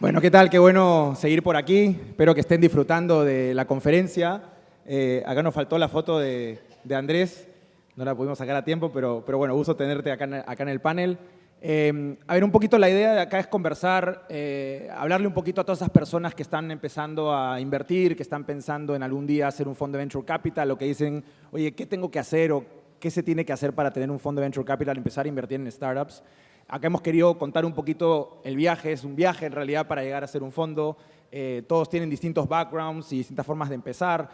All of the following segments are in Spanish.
Bueno, ¿qué tal? Qué bueno seguir por aquí. Espero que estén disfrutando de la conferencia. Acá nos faltó la foto de Andrés. No la pudimos sacar a tiempo, pero bueno, gusto tenerte acá en el panel. A ver, un poquito la idea de acá es conversar, hablarle un poquito a todas esas personas que están empezando a invertir, que están pensando en algún día hacer un fondo de Venture Capital, o que dicen, oye, ¿qué tengo que hacer o qué se tiene que hacer para tener un fondo de Venture Capital, empezar a invertir en startups? Acá hemos querido contar un poquito el viaje, es un viaje en realidad para llegar a ser un fondo. Todos tienen distintos backgrounds y distintas formas de empezar.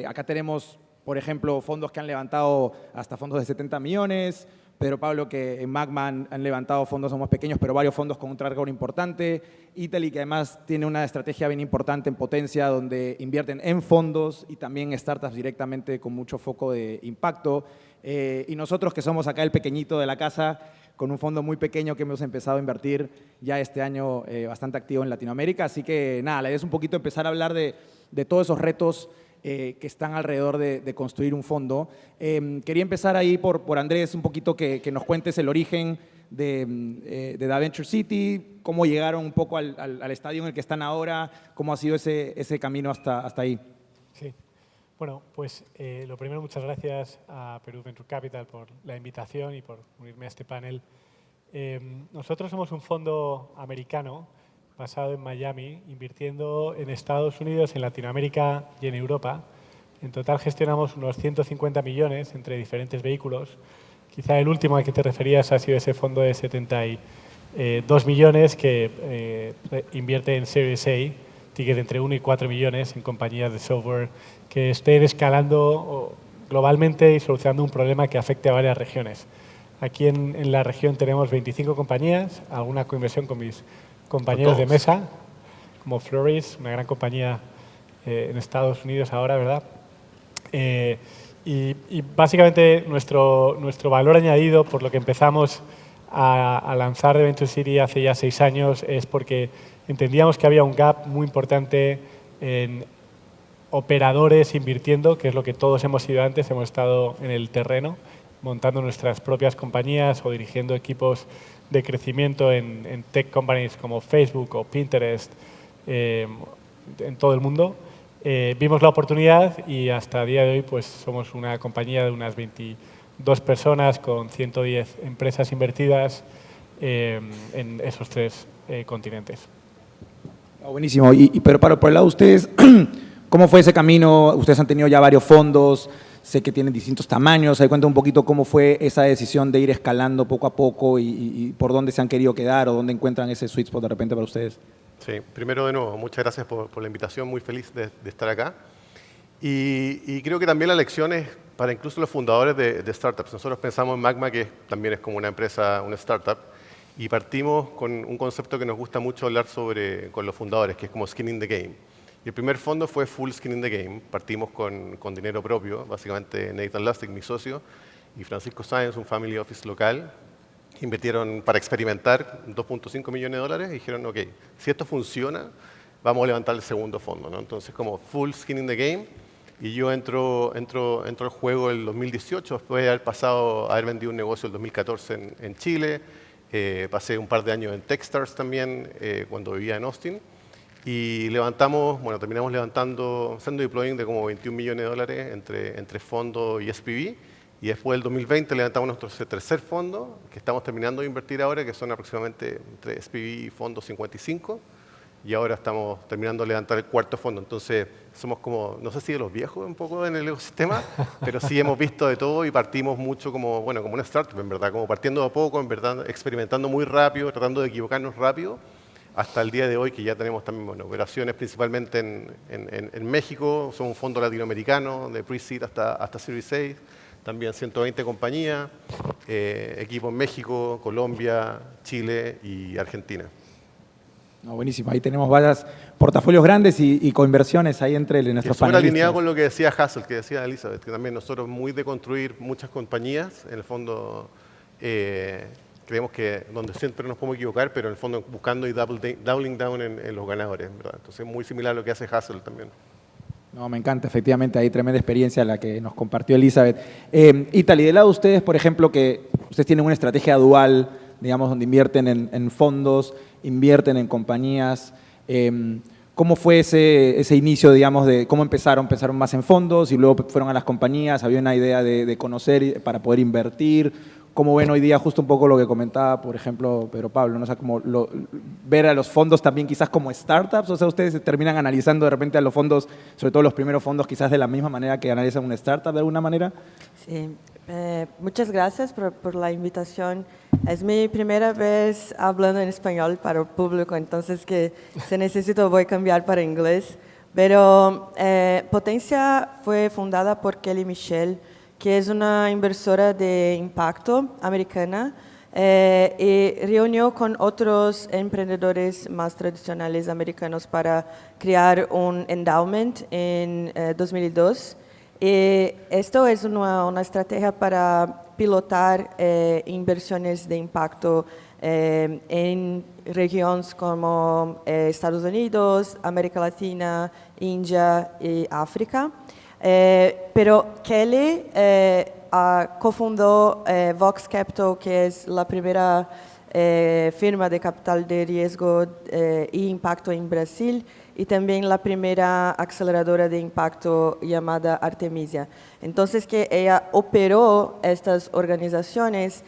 Acá tenemos, por ejemplo, fondos que han levantado hasta fondos de 70 millones. Pedro Pablo, que en Magma han levantado fondos más pequeños, pero varios fondos con un track record importante. Italy, que además tiene una estrategia bien importante en potencia, donde invierten en fondos y también startups directamente con mucho foco de impacto. Y nosotros, que somos acá el pequeñito de la casa, con un fondo muy pequeño que hemos empezado a invertir ya este año bastante activo en Latinoamérica. Así que nada, la idea es un poquito empezar a hablar de todos esos retos que están alrededor de construir un fondo. Quería empezar ahí por Andrés, un poquito que nos cuentes el origen de Da Venture City, cómo llegaron un poco al estadio en el que están ahora, cómo ha sido ese camino hasta ahí. Sí. Bueno, pues lo primero, muchas gracias a Perú Venture Capital por la invitación y por unirme a este panel. Nosotros somos un fondo americano basado en Miami, invirtiendo en Estados Unidos, en Latinoamérica y en Europa. En total gestionamos unos 150 millones entre diferentes vehículos. Quizá el último al que te referías ha sido ese fondo de 72 millones que invierte en Series A, ticket entre 1 y 4 millones en compañías de software que estén escalando globalmente y solucionando un problema que afecte a varias regiones. Aquí en la región tenemos 25 compañías, alguna coinversión con mis compañeros de mesa, como Floris, una gran compañía en Estados Unidos ahora, ¿verdad? Y básicamente nuestro valor añadido, por lo que empezamos a lanzar de Venture City hace ya 6 años, es porque entendíamos que había un gap muy importante en operadores invirtiendo, que es lo que todos hemos sido antes, hemos estado en el terreno, montando nuestras propias compañías o dirigiendo equipos de crecimiento en tech companies como Facebook o Pinterest en todo el mundo. Vimos la oportunidad y hasta el día de hoy pues, somos una compañía de unas 22 personas con 110 empresas invertidas en esos 3 continentes. Buenísimo. Pero por el lado de ustedes, ¿cómo fue ese camino? Ustedes han tenido ya varios fondos, sé que tienen distintos tamaños. Ahí cuenta un poquito cómo fue esa decisión de ir escalando poco a poco y por dónde se han querido quedar o dónde encuentran ese sweet spot de repente para ustedes. Sí, primero de nuevo, muchas gracias por la invitación, muy feliz de estar acá. Y creo que también la lección es para incluso los fundadores de startups. Nosotros pensamos en Magma, que también es como una empresa, una startup, y partimos con un concepto que nos gusta mucho hablar con los fundadores, que es como skin in the game. Y el primer fondo fue full skin in the game. Partimos con dinero propio, básicamente Nathan Lustig, mi socio, y Francisco Sáenz, un family office local. Invirtieron para experimentar 2.5 millones de dólares y dijeron, ok, si esto funciona, vamos a levantar el segundo fondo, ¿no? Entonces, como full skin in the game, y yo entro al juego el 2018, después de haber vendido un negocio el 2014 en Chile. Pasé un par de años en Techstars también, cuando vivía en Austin. Y terminamos levantando, haciendo deploying de como 21 millones de dólares entre fondo y SPV. Y después del 2020 levantamos nuestro tercer fondo, que estamos terminando de invertir ahora, que son aproximadamente entre SPV y fondo 55. Y ahora estamos terminando de levantar el cuarto fondo. Entonces, somos como, no sé si de los viejos un poco en el ecosistema, pero sí hemos visto de todo y partimos mucho como una startup, en verdad, como partiendo de a poco, en verdad, experimentando muy rápido, tratando de equivocarnos rápido, hasta el día de hoy que ya tenemos también operaciones principalmente en México. Somos un fondo latinoamericano, de pre-seed hasta Series A, también 120 compañías, equipo en México, Colombia, Chile y Argentina. No, buenísimo, ahí tenemos varios portafolios grandes y coinversiones ahí entre nuestros panelistas. Alineado con lo que decía Hassel, que decía Elizabeth, que también nosotros muy de construir muchas compañías, en el fondo creemos que donde siempre nos podemos equivocar, pero en el fondo buscando y doubling down en los ganadores, ¿verdad? Entonces muy similar a lo que hace Hassel también. No, me encanta, efectivamente, hay tremenda experiencia la que nos compartió Elizabeth. Italy, del lado de ustedes, por ejemplo, que ustedes tienen una estrategia dual, digamos, donde invierten en fondos invierten en compañías. ¿Cómo fue ese inicio, digamos, de cómo empezaron? ¿Empezaron más en fondos y luego fueron a las compañías? ¿Había una idea de conocer para poder invertir? ¿Cómo ven hoy día justo un poco lo que comentaba, por ejemplo, Pedro Pablo, ¿no? O sea, como ver a los fondos también quizás como startups? O sea, ¿ustedes terminan analizando de repente a los fondos, sobre todo los primeros fondos, quizás de la misma manera que analizan una startup de alguna manera? Sí, muchas gracias por la invitación. Es mi primera vez hablando en español para el público, entonces que si necesito voy a cambiar para inglés. Pero Potencia fue fundada por Kelly Michelle, que es una inversora de impacto americana, y reunió con otros emprendedores más tradicionales americanos para crear un endowment en 2002. Y esto es una estrategia para pilotar inversiones de impacto en regiones como Estados Unidos, América Latina, India y África. Pero Kelly cofundó Vox Capital, que es la primera firma de capital de riesgo y impacto en Brasil, y también la primera aceleradora de impacto llamada Artemisia. Entonces, que ella operó estas organizaciones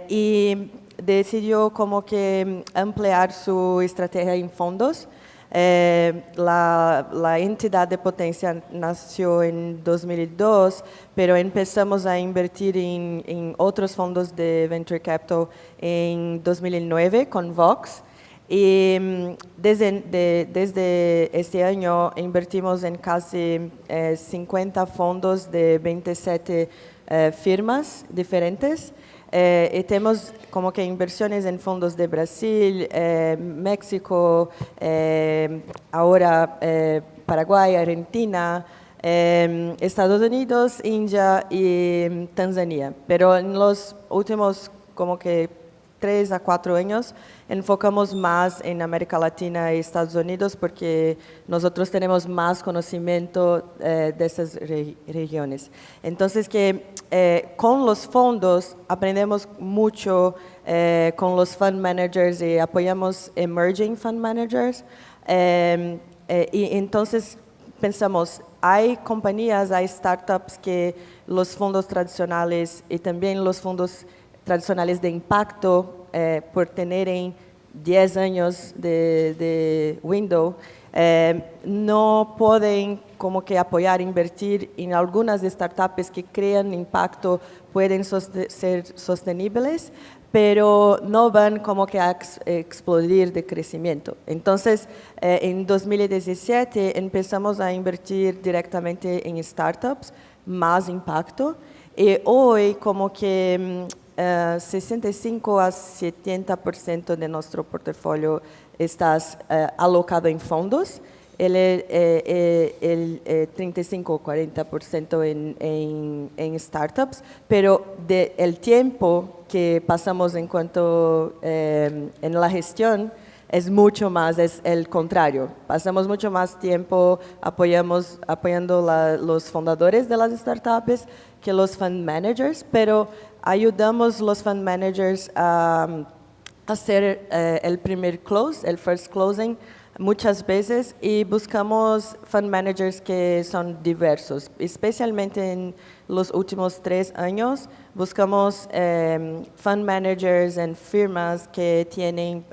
y decidió como que ampliar su estrategia en fondos. La entidad de Potencia nació en 2002, pero empezamos a invertir en otros fondos de Venture Capital en 2009 con Vox. Y desde este año invertimos en casi 50 fondos de 27 firmas diferentes. Y tenemos como que inversiones en fondos de Brasil, México, ahora Paraguay, Argentina, Estados Unidos, India y Tanzania. Pero en los últimos como que 3 a 4 años enfocamos más en América Latina y Estados Unidos porque nosotros tenemos más conocimiento de esas regiones. Entonces, que con los fondos aprendemos mucho con los fund managers y apoyamos emerging fund managers. Y entonces pensamos, hay compañías, hay startups que los fondos tradicionales y también los fondos tradicionales de impacto, por tener 10 años de window, no pueden como que apoyar, invertir en algunas startups que crean impacto, pueden ser sostenibles, pero no van como que a explodir de crecimiento. Entonces, en 2017 empezamos a invertir directamente en startups, más impacto, y hoy como que 65 a 70% de nuestro portafolio está alocado en fondos, el 35 o 40% en startups, pero el tiempo que pasamos en cuanto en la gestión es mucho más, es el contrario. Pasamos mucho más tiempo apoyando los fundadores de las startups que los fund managers, pero ayudamos los fund managers a hacer el primer close, el first closing, muchas veces, y buscamos fund managers que son diversos, especialmente en los últimos 3 años. Buscamos fund managers en firmas que tienen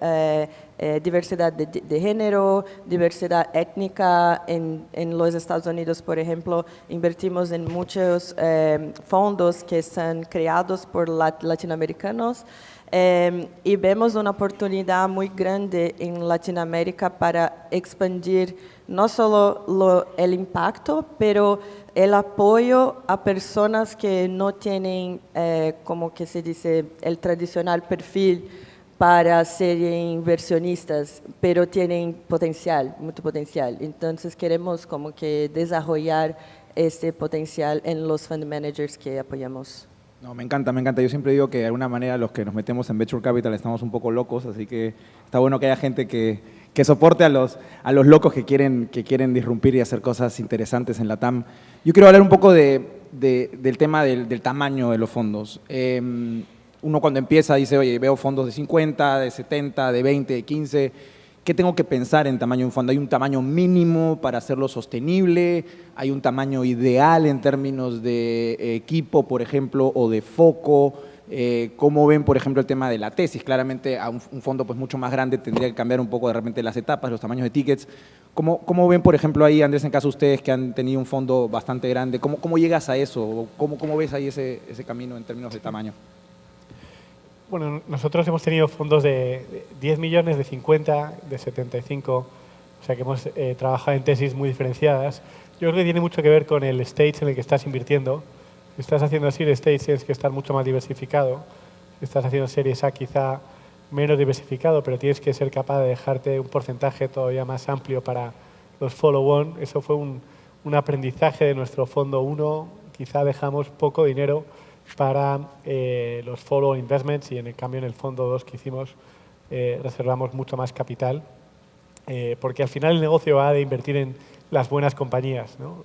diversidad de género, diversidad étnica. En los Estados Unidos, por ejemplo, invertimos en muchos fondos que son creados por latinoamericanos. Y vemos una oportunidad muy grande en Latinoamérica para expandir no solo el impacto, pero el apoyo a personas que no tienen, como que se dice, el tradicional perfil para ser inversionistas, pero tienen potencial, mucho potencial. Entonces queremos como que desarrollar este potencial en los fund managers que apoyamos. No, me encanta, me encanta. Yo siempre digo que de alguna manera los que nos metemos en Venture Capital estamos un poco locos, así que está bueno que haya gente que soporte a los locos que quieren disrumpir y hacer cosas interesantes en la TAM. Yo quiero hablar un poco del tema del tamaño de los fondos. uno cuando empieza dice, oye, veo fondos de 50, de 70, de 20, de 15. ¿Qué tengo que pensar en tamaño de un fondo? ¿Hay un tamaño mínimo para hacerlo sostenible? ¿Hay un tamaño ideal en términos de equipo, por ejemplo, o de foco? ¿Cómo ven, por ejemplo, el tema de la tesis? Claramente, a un fondo pues, mucho más grande tendría que cambiar un poco de repente las etapas, los tamaños de tickets. ¿Cómo ven, por ejemplo, ahí, Andrés, en caso de ustedes que han tenido un fondo bastante grande? ¿Cómo llegas a eso? ¿Cómo ves ahí ese camino en términos de tamaño? Bueno, nosotros hemos tenido fondos de 10 millones, de 50, de 75, o sea que hemos trabajado en tesis muy diferenciadas. Yo creo que tiene mucho que ver con el stage en el que estás invirtiendo. Si estás haciendo series stage tienes que estar mucho más diversificado. Si estás haciendo series A quizá menos diversificado, pero tienes que ser capaz de dejarte un porcentaje todavía más amplio para los follow-on. Eso fue un aprendizaje de nuestro fondo 1. Quizá dejamos poco dinero para los follow investments y en cambio en el fondo 2 que hicimos reservamos mucho más capital porque al final el negocio va de invertir en las buenas compañías, ¿no?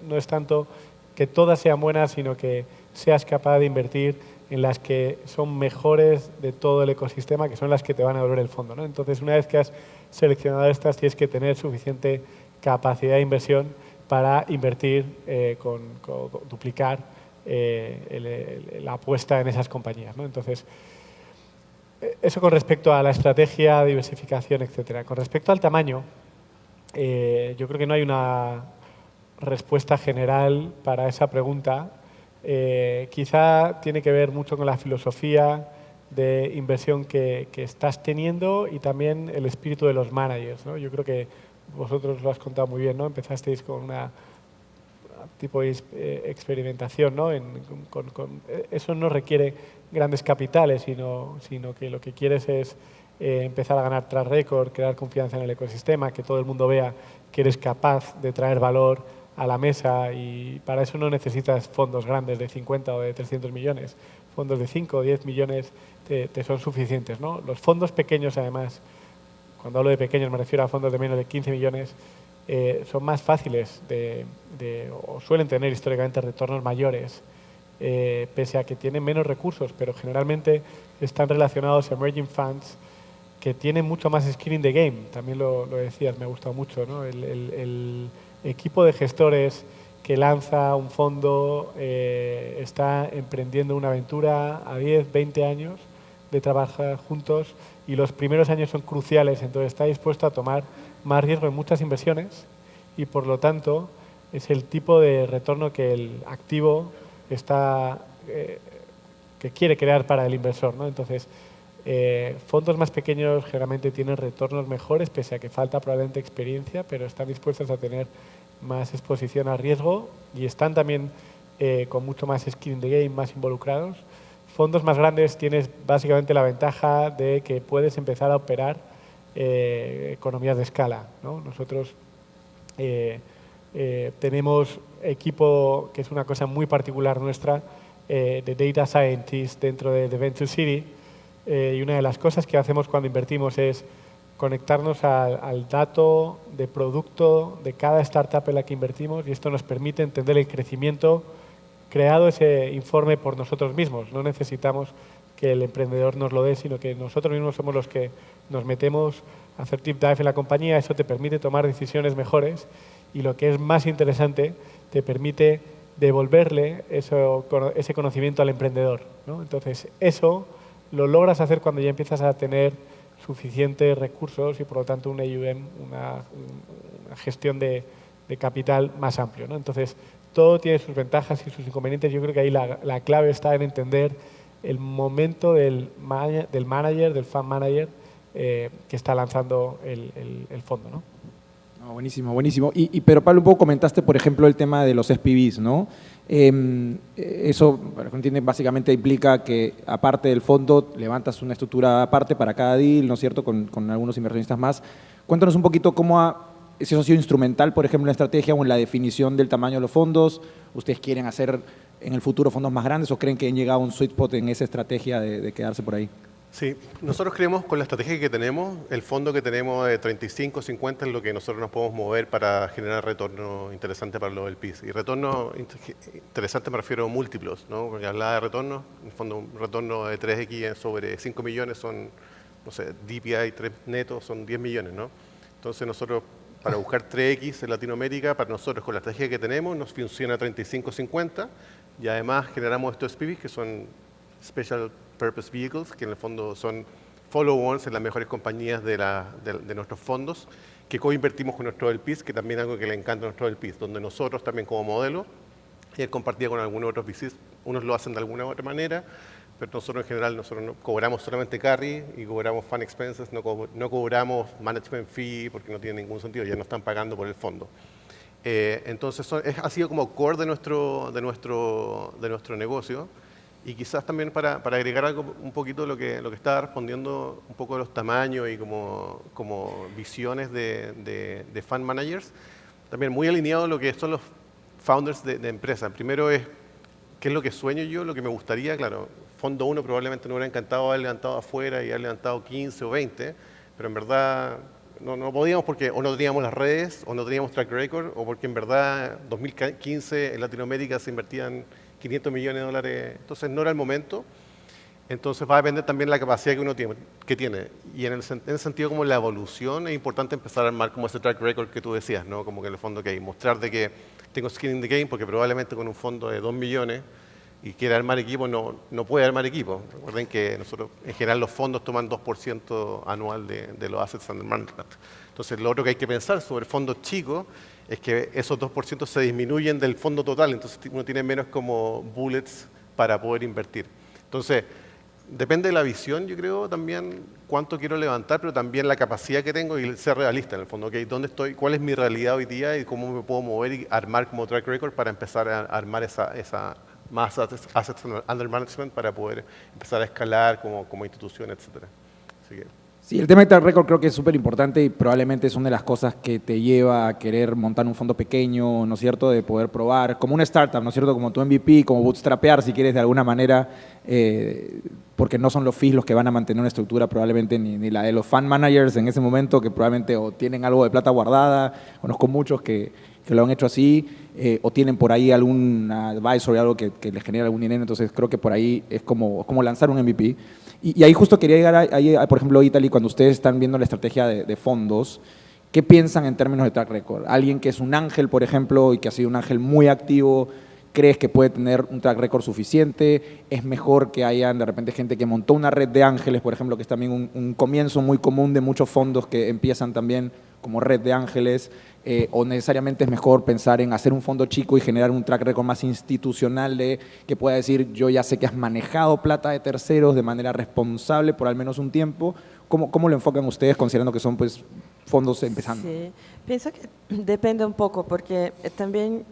No es tanto que todas sean buenas, sino que seas capaz de invertir en las que son mejores de todo el ecosistema, que son las que te van a devolver el fondo, ¿no? Entonces, una vez que has seleccionado estas, tienes que tener suficiente capacidad de inversión para invertir, duplicar la apuesta en esas compañías, ¿no? Entonces, eso con respecto a la estrategia, diversificación, etcétera. Con respecto al tamaño, yo creo que no hay una respuesta general para esa pregunta. Quizá tiene que ver mucho con la filosofía de inversión que estás teniendo y también el espíritu de los managers, ¿no? Yo creo que vosotros lo has contado muy bien, ¿no? Empezasteis con una tipo de experimentación, ¿no? Eso no requiere grandes capitales, sino que lo que quieres es empezar a ganar track record, crear confianza en el ecosistema, que todo el mundo vea que eres capaz de traer valor a la mesa y para eso no necesitas fondos grandes de 50 o de 300 millones. Fondos de 5 o 10 millones te son suficientes, ¿no? Los fondos pequeños, además, cuando hablo de pequeños me refiero a fondos de menos de 15 millones, son más fáciles o suelen tener históricamente retornos mayores, pese a que tienen menos recursos, pero generalmente están relacionados a emerging funds que tienen mucho más skin in the game. También lo decías, me ha gustado mucho, ¿no? El equipo de gestores que lanza un fondo está emprendiendo una aventura a 10, 20 años de trabajar juntos y los primeros años son cruciales, entonces está dispuesto a tomar más riesgo en muchas inversiones y por lo tanto es el tipo de retorno que el activo que quiere crear para el inversor, ¿no? Entonces, fondos más pequeños generalmente tienen retornos mejores, pese a que falta probablemente experiencia, pero están dispuestos a tener más exposición al riesgo y están también con mucho más skin in the game, más involucrados. Fondos más grandes tienes básicamente la ventaja de que puedes empezar a operar economías de escala, ¿no? Nosotros tenemos equipo, que es una cosa muy particular nuestra, de Data Scientists dentro de Venture City, y una de las cosas que hacemos cuando invertimos es conectarnos al dato de producto de cada startup en la que invertimos y esto nos permite entender el crecimiento creado ese informe por nosotros mismos. No necesitamos que el emprendedor nos lo dé, sino que nosotros mismos somos los que nos metemos a hacer deep dive en la compañía. Eso te permite tomar decisiones mejores y lo que es más interesante, te permite devolverle ese conocimiento al emprendedor, ¿no? Entonces, eso lo logras hacer cuando ya empiezas a tener suficientes recursos y, por lo tanto, un AUM, una gestión de capital más amplio, ¿no? Entonces, todo tiene sus ventajas y sus inconvenientes. Yo creo que ahí la clave está en entender el momento del manager, del fund manager, que está lanzando el fondo, ¿no? No, buenísimo, buenísimo. Pero Pablo, un poco comentaste, por ejemplo, el tema de los SPVs, ¿no? Eso, para que entienden, básicamente implica que aparte del fondo levantas una estructura aparte para cada deal, ¿no es cierto?, con algunos inversionistas más. Cuéntanos un poquito si eso ha sido instrumental, por ejemplo, en la estrategia o en la definición del tamaño de los fondos. ¿Ustedes quieren hacer en el futuro fondos más grandes o creen que han llegado a un sweet spot en esa estrategia de quedarse por ahí? Sí, nosotros creemos con la estrategia que tenemos, el fondo que tenemos de 35, 50 es lo que nosotros nos podemos mover para generar retorno interesante para los LPs. Y retorno interesante me refiero a múltiplos, ¿no? Porque hablaba de retorno, en el fondo un retorno de 3x sobre 5 millones son, no sé, DPI 3 netos son 10 millones, ¿no? Entonces nosotros, para buscar 3x en Latinoamérica, para nosotros con la estrategia que tenemos, nos funciona 35, 50 y además generamos estos SPVs que son Special Purpose Vehicles, que en el fondo son follow-ons en las mejores compañías de nuestros fondos, que co-invertimos con nuestros LPs, que también es algo que le encanta a nuestros LPs, donde nosotros también como modelo, y él compartía con algunos otros VCs, unos lo hacen de alguna u otra manera, pero nosotros en general nosotros no, cobramos solamente carry y cobramos fund expenses, no cobramos management fee porque no tiene ningún sentido, ya no están pagando por el fondo. Entonces ha sido como core de nuestro negocio. Y quizás también para agregar algo, un poquito lo que estaba respondiendo, un poco de los tamaños y como visiones de fund managers, también muy alineado a lo que son los founders de empresas. Primero es, ¿qué es lo que sueño yo? Lo que me gustaría, claro, fondo 1 probablemente no hubiera encantado haber levantado afuera y haber levantado 15 o 20, pero en verdad no podíamos porque o no teníamos las redes, o no teníamos track record, o porque en verdad 2015 en Latinoamérica se invertían 500 millones de dólares, entonces no era el momento. Entonces va a depender también de la capacidad que uno tiene. Y en el sentido como la evolución, es importante empezar a armar como ese track record que tú decías, ¿no? Como que en el fondo que hay, mostrar de que tengo skin in the game, porque probablemente con un fondo de 2 millones y quiere armar equipo, no puede armar equipo. Recuerden que nosotros, en general, los fondos toman 2% anual de los assets under management. Entonces, lo otro que hay que pensar sobre fondos chicos es que esos 2% se disminuyen del fondo total, entonces uno tiene menos como bullets para poder invertir. Entonces, depende de la visión, yo creo, también cuánto quiero levantar, pero también la capacidad que tengo y ser realista en el fondo. ¿Okay? ¿Dónde estoy? ¿Cuál es mi realidad hoy día y cómo me puedo mover y armar como track record para empezar a armar esa más assets under management para poder empezar a escalar como institución, etcétera? Así que, Sí, el tema de track record creo que es súper importante y probablemente es una de las cosas que te lleva a querer montar un fondo pequeño, ¿no es cierto?, de poder probar, como una startup, ¿no es cierto?, como tu MVP, como bootstrapear, si quieres, de alguna manera, porque no son los fees los que van a mantener una estructura, probablemente ni la de los fund managers en ese momento, que probablemente o tienen algo de plata guardada, conozco muchos que lo han hecho así, o tienen por ahí algún advisor, algo que les genera algún dinero, entonces creo que por ahí es como lanzar un MVP. Y ahí justo quería llegar, ahí, por ejemplo, Italy, cuando ustedes están viendo la estrategia de fondos, ¿qué piensan en términos de track record? Alguien que es un ángel, por ejemplo, y que ha sido un ángel muy activo, ¿crees que puede tener un track record suficiente? ¿Es mejor que hayan de repente gente que montó una red de ángeles, por ejemplo, que es también un comienzo muy común de muchos fondos que empiezan también como red de ángeles? ¿O necesariamente es mejor pensar en hacer un fondo chico y generar un track record más institucional que pueda decir, yo ya sé que has manejado plata de terceros de manera responsable por al menos un tiempo? ¿Cómo lo enfocan ustedes considerando que son pues fondos empezando? Sí, pienso que depende un poco porque también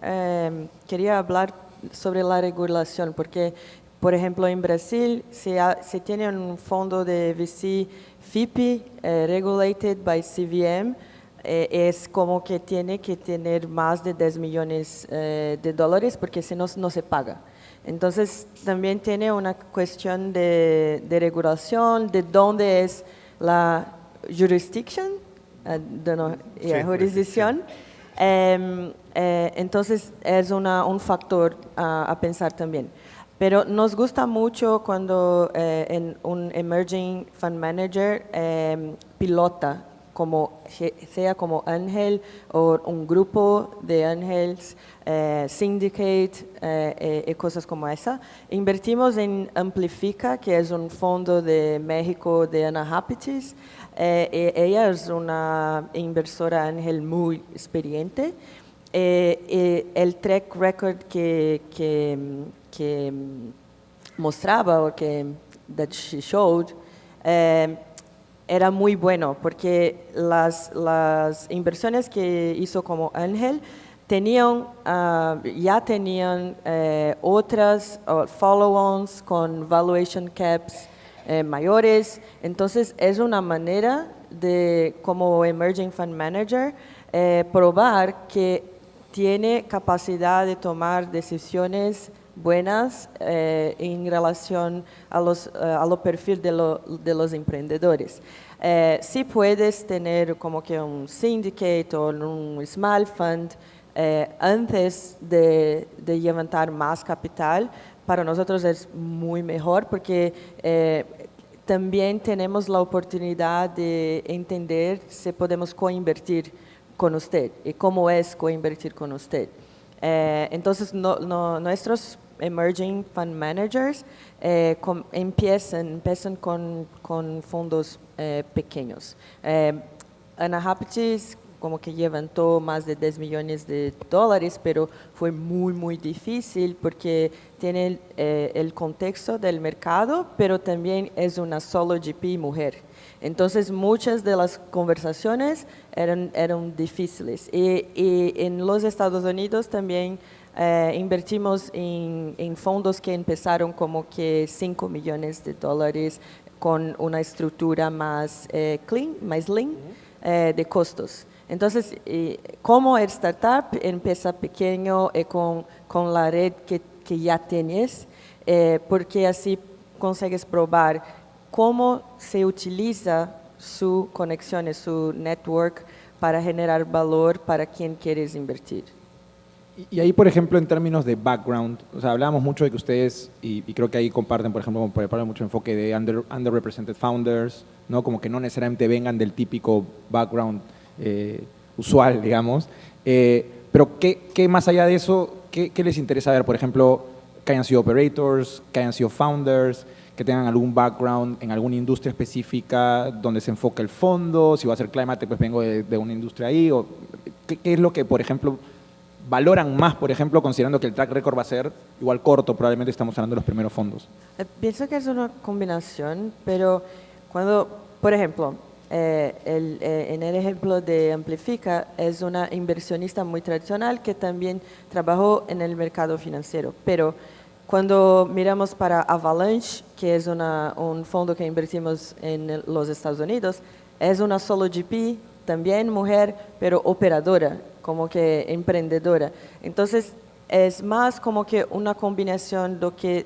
quería hablar sobre la regulación porque, por ejemplo, en Brasil se tiene un fondo de VC FIPI, regulated by CVM, es como que tiene que tener más de 10 millones de dólares porque si no, no se paga. Entonces, también tiene una cuestión de regulación, de dónde es la jurisdiction, jurisdicción. Entonces, es un factor a pensar también. Pero nos gusta mucho cuando en un emerging fund manager pilota, sea como ángel o un grupo de ángeles, syndicate y cosas como esa. Invertimos en Amplifica, que es un fondo de México de Ana Hapitis. Ella es una inversora ángel muy experiente. El track record que mostraba, o that she showed, era muy bueno, porque las inversiones que hizo como ángel ya tenían otras follow-ons con valuation caps mayores. Entonces, es una manera de, como Emerging Fund Manager, probar que tiene capacidad de tomar decisiones buenas en relación a lo perfil de los emprendedores. Si puedes tener como que un syndicate o un small fund antes de levantar más capital, para nosotros es muy mejor porque también tenemos la oportunidad de entender si podemos coinvertir con usted y cómo es coinvertir con usted. Entonces, nuestros emerging fund managers empiezan con fondos pequeños. Anahapichis como que levantó más de 10 millones de dólares, pero fue muy, muy difícil porque tiene el contexto del mercado, pero también es una solo GP mujer. Entonces, muchas de las conversaciones eran difíciles. Y en los Estados Unidos también invertimos en fondos que empezaron como que 5 millones de dólares con una estructura más clean, más lean de costos. Entonces, como el startup empieza pequeño con la red que ya tienes, porque así consigues probar cómo se utiliza su conexión, su network para generar valor para quien quieres invertir. Y ahí, por ejemplo, en términos de background, o sea, hablábamos mucho de que ustedes, y creo que ahí comparten, por ejemplo, mucho enfoque de underrepresented founders, ¿no? Como que no necesariamente vengan del típico background usual, digamos. Pero ¿qué más allá de eso, qué les interesa ver? Por ejemplo, que hayan sido operators, que hayan sido founders, que tengan algún background en alguna industria específica donde se enfoca el fondo, si va a ser climate, pues vengo de una industria ahí, o ¿qué es lo que, por ejemplo, valoran más, por ejemplo, considerando que el track record va a ser igual corto, probablemente estamos hablando de los primeros fondos? Pienso que es una combinación, pero cuando, por ejemplo, en el ejemplo de Amplifica, es una inversionista muy tradicional que también trabajó en el mercado financiero, pero cuando miramos para Avalanche, que es un fondo que invertimos en los Estados Unidos, es una solo GP, también mujer, pero operadora, como que emprendedora. Entonces, es más como que una combinación de lo que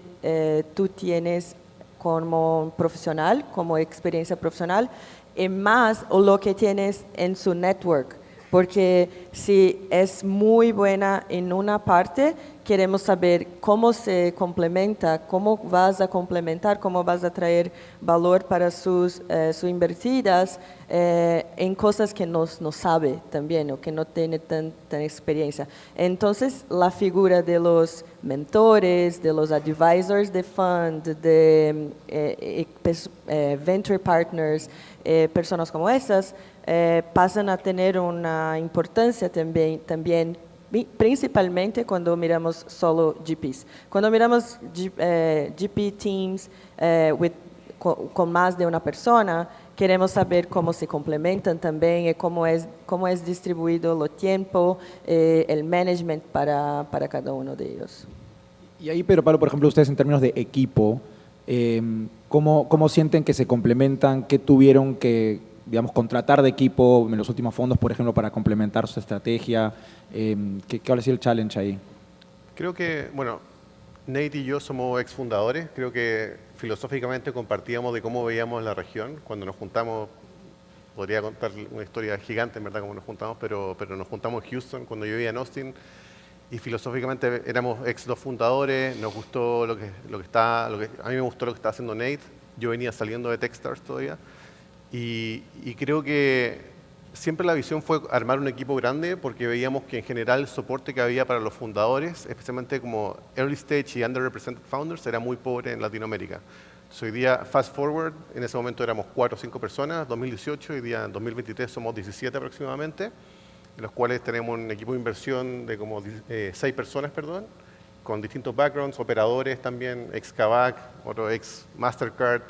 tú tienes como profesional, como experiencia profesional, y más lo que tienes en su network. Porque si es muy buena en una parte, queremos saber cómo se complementa, cómo vas a complementar, cómo vas a traer valor para sus invertidas en cosas que no sabe también o que no tiene tanta experiencia. Entonces, la figura de los mentores, de los advisors de fund, de venture partners, personas como esas, pasan a tener una importancia también principalmente cuando miramos solo GPs. Cuando miramos GP teams con más de una persona, queremos saber cómo se complementan también y cómo es distribuido el tiempo, el management para cada uno de ellos. Y ahí, Pedro Pablo, por ejemplo, ustedes en términos de equipo, ¿cómo sienten que se complementan? ¿Qué tuvieron que, digamos, contratar de equipo en los últimos fondos, por ejemplo, para complementar su estrategia? ¿Cuál ha sido el challenge ahí? Creo que, bueno, Nate y yo somos exfundadores. Creo que filosóficamente compartíamos de cómo veíamos la región. Cuando nos juntamos, podría contar una historia gigante, en verdad, cómo nos juntamos, pero nos juntamos en Houston cuando yo vivía en Austin. Y filosóficamente éramos dos fundadores, nos gustó a mí me gustó lo que estaba haciendo Nate. Yo venía saliendo de Techstars todavía. Y creo que siempre la visión fue armar un equipo grande porque veíamos que en general el soporte que había para los fundadores, especialmente como early stage y underrepresented founders, era muy pobre en Latinoamérica. Entonces, hoy día, fast forward, en ese momento éramos 4 o 5 personas, 2018, hoy día en 2023 somos 17 aproximadamente, en los cuales tenemos un equipo de inversión de como 6 personas, con distintos backgrounds, operadores también, ex Kavak, otro ex Mastercard,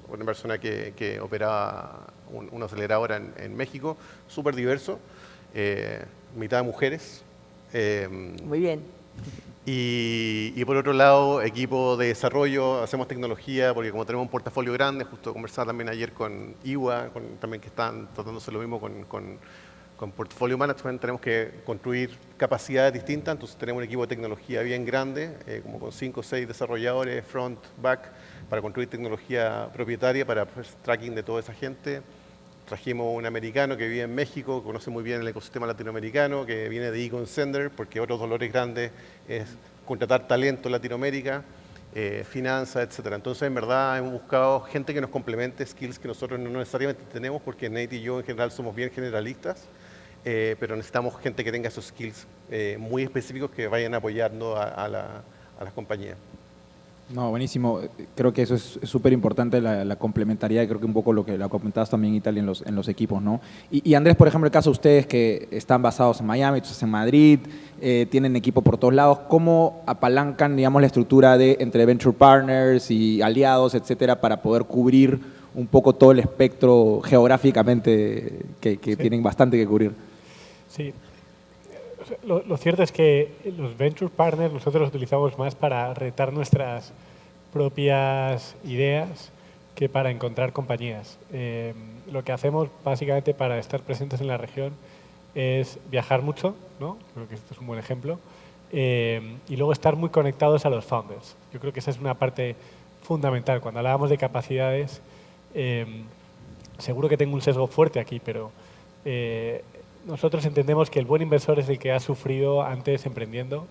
una persona que operaba una aceleradora en México, súper diverso, mitad mujeres. Muy bien. Y por otro lado, equipo de desarrollo, hacemos tecnología, porque como tenemos un portafolio grande, justo conversaba también ayer con Iwa, también que están tratándose lo mismo con Portfolio Management tenemos que construir capacidades distintas, entonces tenemos un equipo de tecnología bien grande, como con 5 o 6 desarrolladores, front, back, para construir tecnología propietaria para tracking de toda esa gente. Trajimos un americano que vive en México, conoce muy bien el ecosistema latinoamericano, que viene de Econ Sender, porque otros dolores grandes es contratar talento en Latinoamérica, finanzas, etc. Entonces, en verdad, hemos buscado gente que nos complemente skills que nosotros no necesariamente tenemos, porque Nate y yo en general somos bien generalistas, pero necesitamos gente que tenga esos skills muy específicos que vayan apoyando a las compañías. No, buenísimo. Creo que eso es súper importante, la complementariedad, creo que un poco lo que comentabas también, Italia, en los equipos, ¿no? Y Andrés, por ejemplo, el caso de ustedes que están basados en Miami, entonces en Madrid, tienen equipo por todos lados, ¿cómo apalancan, digamos, la estructura entre venture partners y aliados, etcétera, para poder cubrir un poco todo el espectro geográficamente que Sí. tienen bastante que cubrir? Sí. Lo cierto es que los venture partners nosotros los utilizamos más para retar nuestras propias ideas que para encontrar compañías. Lo que hacemos básicamente para estar presentes en la región es viajar mucho, ¿no? Creo que este es un buen ejemplo, y luego estar muy conectados a los founders. Yo creo que esa es una parte fundamental. Cuando hablábamos de capacidades, seguro que tengo un sesgo fuerte aquí, pero nosotros entendemos que el buen inversor es el que ha sufrido antes emprendiendo,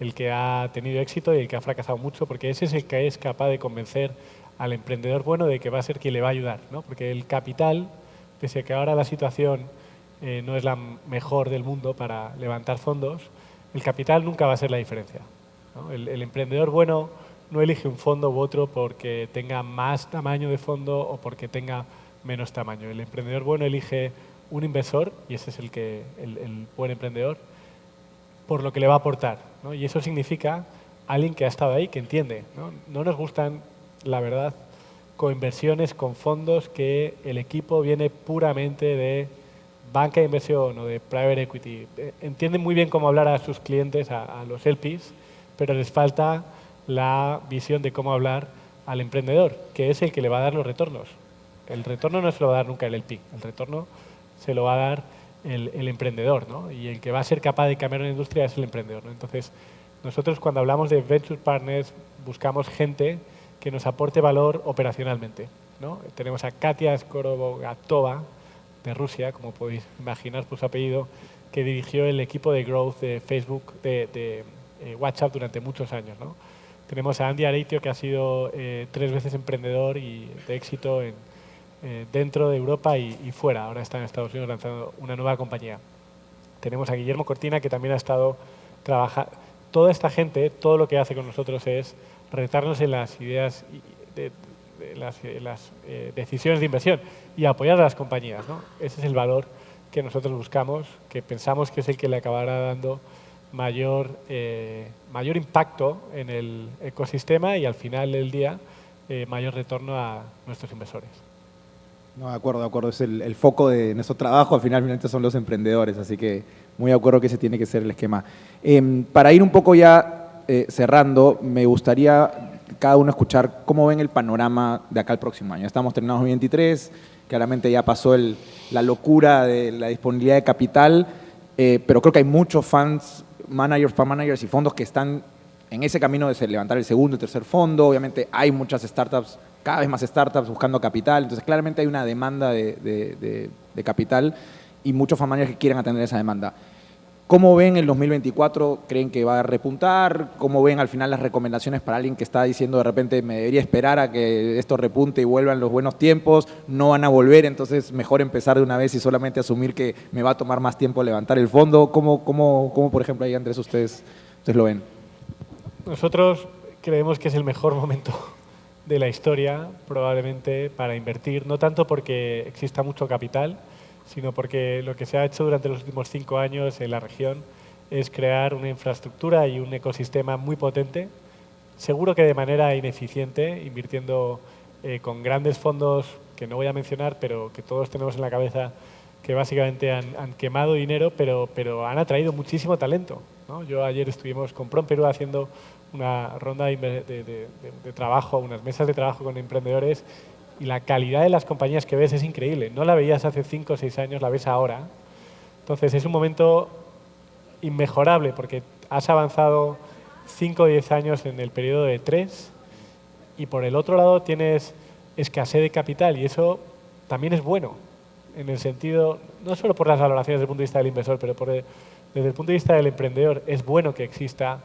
el que ha tenido éxito y el que ha fracasado mucho, porque ese es el que es capaz de convencer al emprendedor bueno de que va a ser quien le va a ayudar, ¿no? Porque el capital, pese a que ahora la situación no es la mejor del mundo para levantar fondos, el capital nunca va a ser la diferencia, ¿no? El emprendedor bueno no elige un fondo u otro porque tenga más tamaño de fondo o porque tenga menos tamaño. El emprendedor bueno elige un inversor, y ese es el buen emprendedor, por lo que le va a aportar, ¿no? Y eso significa alguien que ha estado ahí, que entiende, ¿no? No nos gustan, la verdad, coinversiones con fondos que el equipo viene puramente de banca de inversión o de private equity. Entienden muy bien cómo hablar a sus clientes, a los LPs, pero les falta la visión de cómo hablar al emprendedor, que es el que le va a dar los retornos. El retorno no se lo va a dar nunca el LP, el retorno se lo va a dar el emprendedor, ¿no? Y el que va a ser capaz de cambiar una industria es el emprendedor, ¿no? Entonces, nosotros cuando hablamos de Venture Partners buscamos gente que nos aporte valor operacionalmente, ¿no? Tenemos a Katia Skorobogatova, de Rusia, como podéis imaginar por su apellido, que dirigió el equipo de growth de Facebook, de WhatsApp durante muchos años, ¿no? Tenemos a Andy Areitio, que ha sido 3 veces emprendedor y de éxito dentro de Europa y fuera. Ahora está en Estados Unidos lanzando una nueva compañía. Tenemos a Guillermo Cortina, que también ha estado trabajando. Toda esta gente, todo lo que hace con nosotros es retarnos en las ideas, las decisiones de inversión y apoyar a las compañías, ¿no? Ese es el valor que nosotros buscamos, que pensamos que es el que le acabará dando mayor impacto en el ecosistema y al final del día mayor retorno a nuestros inversores. No, de acuerdo. Es el foco de nuestro trabajo, al final finalmente son los emprendedores, así que muy de acuerdo que ese tiene que ser el esquema. Para ir un poco ya cerrando, me gustaría cada uno escuchar cómo ven el panorama de acá al próximo año. Estamos terminados 2023, claramente ya pasó la locura de la disponibilidad de capital, pero creo que hay muchos fund managers y fondos que están en ese camino de levantar el segundo y tercer fondo. Obviamente hay muchas startups, cada vez más startups buscando capital, entonces claramente hay una demanda de capital y muchos fund managers que quieren atender esa demanda. ¿Cómo ven el 2024? ¿Creen que va a repuntar? ¿Cómo ven al final las recomendaciones para alguien que está diciendo de repente me debería esperar a que esto repunte y vuelvan los buenos tiempos? No van a volver, entonces mejor empezar de una vez y solamente asumir que me va a tomar más tiempo levantar el fondo. ¿Cómo por ejemplo, ahí Andrés, ustedes lo ven? Nosotros creemos que es el mejor momento de la historia, probablemente, para invertir, no tanto porque exista mucho capital, sino porque lo que se ha hecho durante los últimos 5 años en la región es crear una infraestructura y un ecosistema muy potente, seguro que de manera ineficiente, invirtiendo con grandes fondos que no voy a mencionar, pero que todos tenemos en la cabeza, que básicamente han quemado dinero, pero han atraído muchísimo talento, ¿no? Yo ayer estuvimos con Prom Perú haciendo una ronda de trabajo, unas mesas de trabajo con emprendedores, y la calidad de las compañías que ves es increíble. No la veías hace 5 o 6 años, la ves ahora. Entonces, es un momento inmejorable porque has avanzado 5 o 10 años en el periodo de 3 y por el otro lado tienes escasez de capital y eso también es bueno en el sentido, no solo por las valoraciones desde el punto de vista del inversor, pero desde el punto de vista del emprendedor es bueno que exista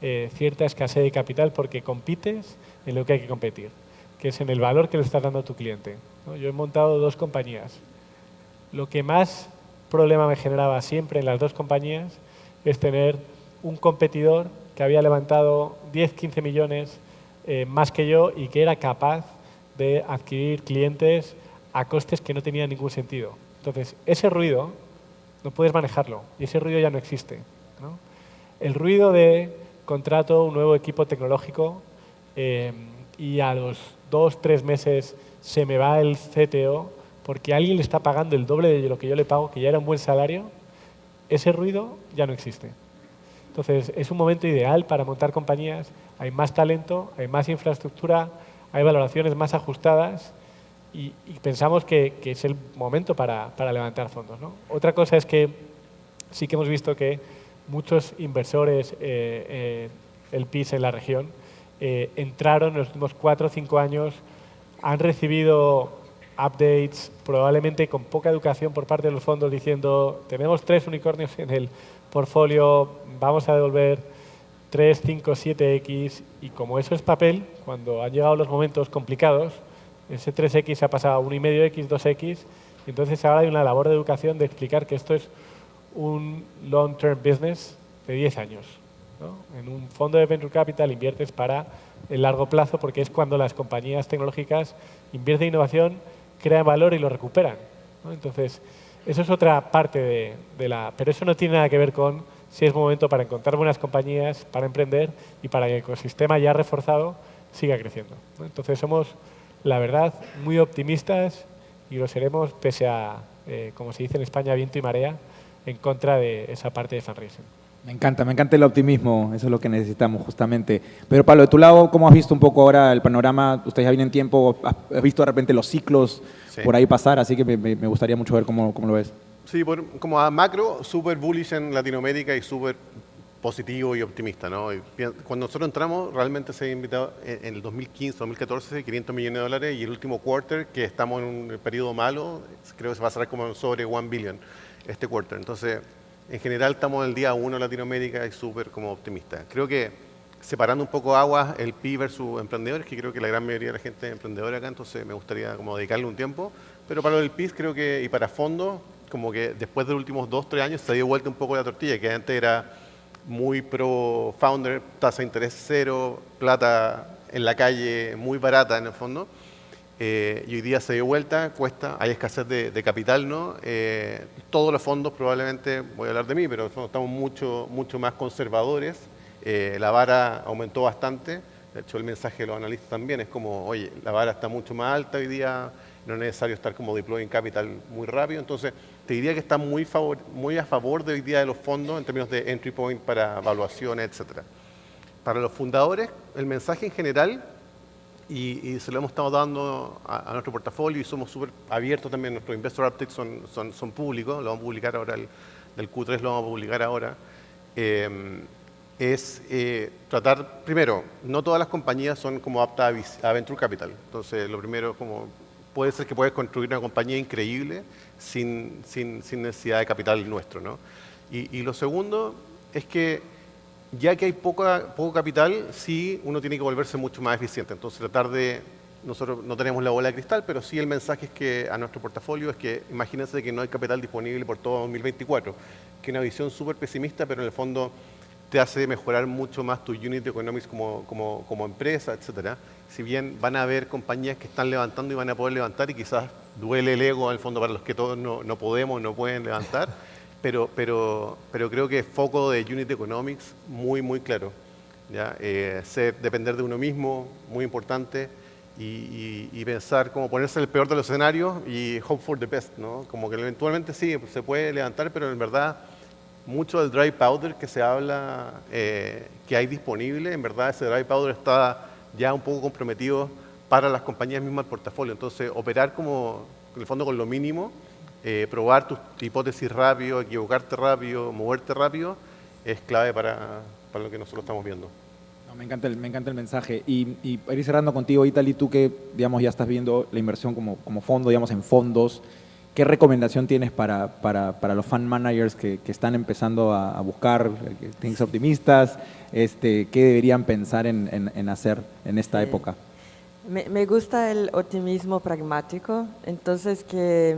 cierta escasez de capital porque compites en lo que hay que competir, que es en el valor que le estás dando a tu cliente, ¿no? Yo he montado 2 compañías. Lo que más problema me generaba siempre en las 2 compañías es tener un competidor que había levantado 10, 15 millones más que yo y que era capaz de adquirir clientes a costes que no tenían ningún sentido. Entonces, ese ruido no puedes manejarlo y ese ruido ya no existe, ¿no? El ruido de contrato un nuevo equipo tecnológico y a los 2, 3 meses se me va el CTO porque alguien le está pagando el doble de lo que yo le pago, que ya era un buen salario, ese ruido ya no existe. Entonces, es un momento ideal para montar compañías, hay más talento, hay más infraestructura, hay valoraciones más ajustadas y pensamos que es el momento para levantar fondos, ¿no? Otra cosa es que sí que hemos visto que muchos inversores, LPs en la región, entraron en los últimos 4 o 5 años, han recibido updates, probablemente con poca educación por parte de los fondos, diciendo tenemos 3 unicornios en el portfolio, vamos a devolver 3, 5, 7X y como eso es papel, cuando han llegado los momentos complicados, ese 3X ha pasado a 1,5X, 2X y entonces ahora hay una labor de educación de explicar que esto es un long-term business de 10 años, ¿no? En un fondo de Venture Capital inviertes para el largo plazo porque es cuando las compañías tecnológicas invierten en innovación, crean valor y lo recuperan, ¿no? Entonces, eso es otra parte de la... Pero eso no tiene nada que ver con si es momento para encontrar buenas compañías, para emprender y para que el ecosistema ya reforzado siga creciendo, ¿no? Entonces, somos, la verdad, muy optimistas y lo seremos pese a, como se dice en España, viento y marea, en contra de esa parte de fundraising. Me encanta el optimismo, eso es lo que necesitamos justamente. Pero Pablo, de tu lado, ¿cómo has visto un poco ahora el panorama? Ustedes ya vienen tiempo, has visto de repente los ciclos por ahí pasar, así que me gustaría mucho ver cómo lo ves. Sí, como a macro, súper bullish en Latinoamérica y súper positivo y optimista, ¿no? Cuando nosotros entramos, realmente se ha invitado en el 2015, 2014, $500 millones y el último quarter, que estamos en un periodo malo, creo que se va a cerrar como sobre $1 billion este quarter. Entonces, en general estamos en el día 1 en Latinoamérica y súper como optimista. Creo que separando un poco aguas el PI versus emprendedores, que creo que la gran mayoría de la gente es emprendedora acá, entonces me gustaría como dedicarle un tiempo. Pero para el PI creo que, y para fondos, como que después de los últimos 2 o 3 años se dio vuelta un poco la tortilla, que antes era muy pro founder, tasa de interés cero, plata en la calle muy barata en el fondo. Y hoy día se dio vuelta, cuesta, hay escasez de capital, ¿no? Todos los fondos probablemente, voy a hablar de mí, pero estamos mucho más conservadores. La vara aumentó bastante. De hecho, el mensaje de los analistas también es como, oye, la vara está mucho más alta hoy día, no es necesario estar como deploying capital muy rápido. Entonces, te diría que está muy a favor de hoy día de los fondos en términos de entry point para evaluaciones, etc. Para los fundadores, el mensaje en general, y se lo hemos estado dando a nuestro portafolio y somos súper abiertos también, nuestros investor updates son públicos, lo vamos a publicar ahora, del Q3 lo vamos a publicar ahora, es tratar, primero, no todas las compañías son como aptas a Venture Capital, entonces lo primero como puede ser que puedes construir una compañía increíble sin necesidad de capital nuestro, ¿no? Y lo segundo es que ya que hay poco capital, sí uno tiene que volverse mucho más eficiente. Entonces nosotros no tenemos la bola de cristal, pero sí el mensaje es que a nuestro portafolio es que imagínense que no hay capital disponible por todo 2024, que es una visión súper pesimista, pero en el fondo te hace mejorar mucho más tu unit economics como empresa, etcétera. Si bien van a haber compañías que están levantando y van a poder levantar y quizás duele el ego en el fondo para los que todos no podemos, no pueden levantar, pero creo que es foco de unit economics muy claro, ¿ya? Depender de uno mismo, muy importante, y pensar como ponerse en el peor de los escenarios y hope for the best, ¿no? Como que eventualmente sí, se puede levantar, pero en verdad mucho del dry powder que se habla que hay disponible, en verdad ese dry powder está ya un poco comprometido para las compañías mismas del portafolio. Entonces, operar como, en el fondo, con lo mínimo probar tus hipótesis rápido, equivocarte rápido, moverte rápido, es clave para lo que nosotros estamos viendo. No, me encanta el mensaje. Y para ir cerrando contigo, Italy, tú que digamos, ya estás viendo la inversión como fondo, digamos, en fondos, ¿qué recomendación tienes para los fund managers que están empezando a buscar, que tienen que ser optimistas? ¿Qué deberían pensar en hacer en esta época? Me gusta el optimismo pragmático, entonces que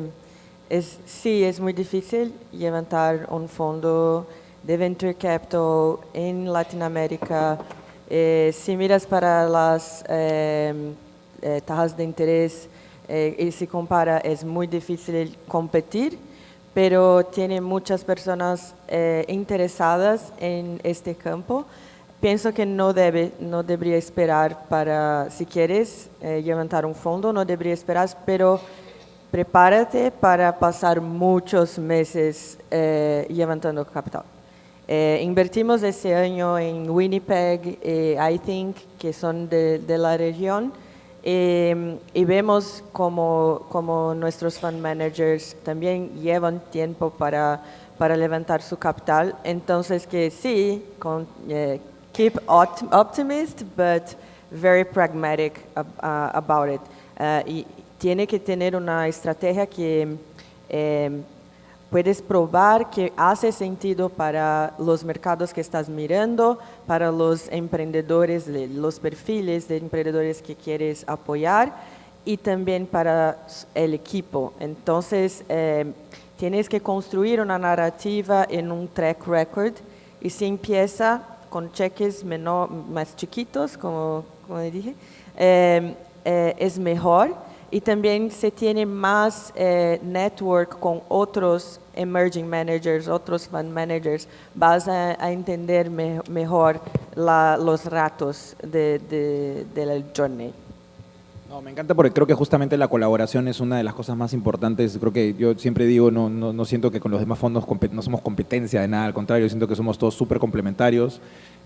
sí, es muy difícil levantar un fondo de venture capital en Latinoamérica. Si miras para las tasas de interés y se compara, es muy difícil competir, pero tiene muchas personas interesadas en este campo. Pienso que no debería esperar para, si quieres levantar un fondo, no debería esperar, pero prepárate para pasar muchos meses levantando capital. Invertimos este año en Winnipeg, I think, que son de la región, y vemos como nuestros fund managers también llevan tiempo para levantar su capital. Entonces, que sí, keep optimist, but very pragmatic about it. Y tiene que tener una estrategia que puedes probar que hace sentido para los mercados que estás mirando, para los emprendedores, los perfiles de emprendedores que quieres apoyar y también para el equipo. Entonces, tienes que construir una narrativa en un track record y si empieza con cheques más chiquitos, como dije, es mejor. Y también se tiene más network con otros emerging managers, otros fund managers, vas a entender mejor los ratos del journey. No, me encanta porque creo que justamente la colaboración es una de las cosas más importantes. Creo que yo siempre digo, no siento que con los demás fondos no somos competencia de nada, al contrario, siento que somos todos súper complementarios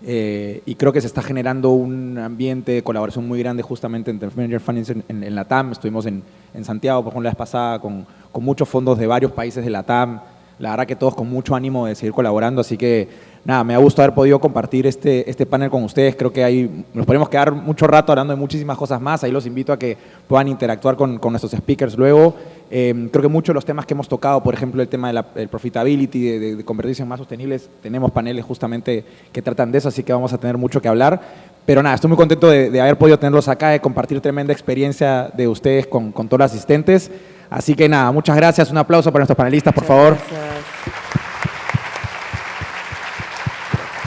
y creo que se está generando un ambiente de colaboración muy grande justamente entre Manager Fundings en la TAM. Estuvimos en Santiago, por ejemplo, la vez pasada con muchos fondos de varios países de la TAM. La verdad que todos con mucho ánimo de seguir colaborando, así que nada, me ha gustado haber podido compartir este panel con ustedes. Creo que ahí nos podemos quedar mucho rato hablando de muchísimas cosas más. Ahí los invito a que puedan interactuar con nuestros speakers luego. Creo que muchos de los temas que hemos tocado, por ejemplo, el tema del profitability, de convertirse en más sostenibles, tenemos paneles justamente que tratan de eso, así que vamos a tener mucho que hablar. Pero nada, estoy muy contento de haber podido tenerlos acá, de compartir tremenda experiencia de ustedes con todos los asistentes. Así que nada, muchas gracias. Un aplauso para nuestros panelistas, por favor. Gracias.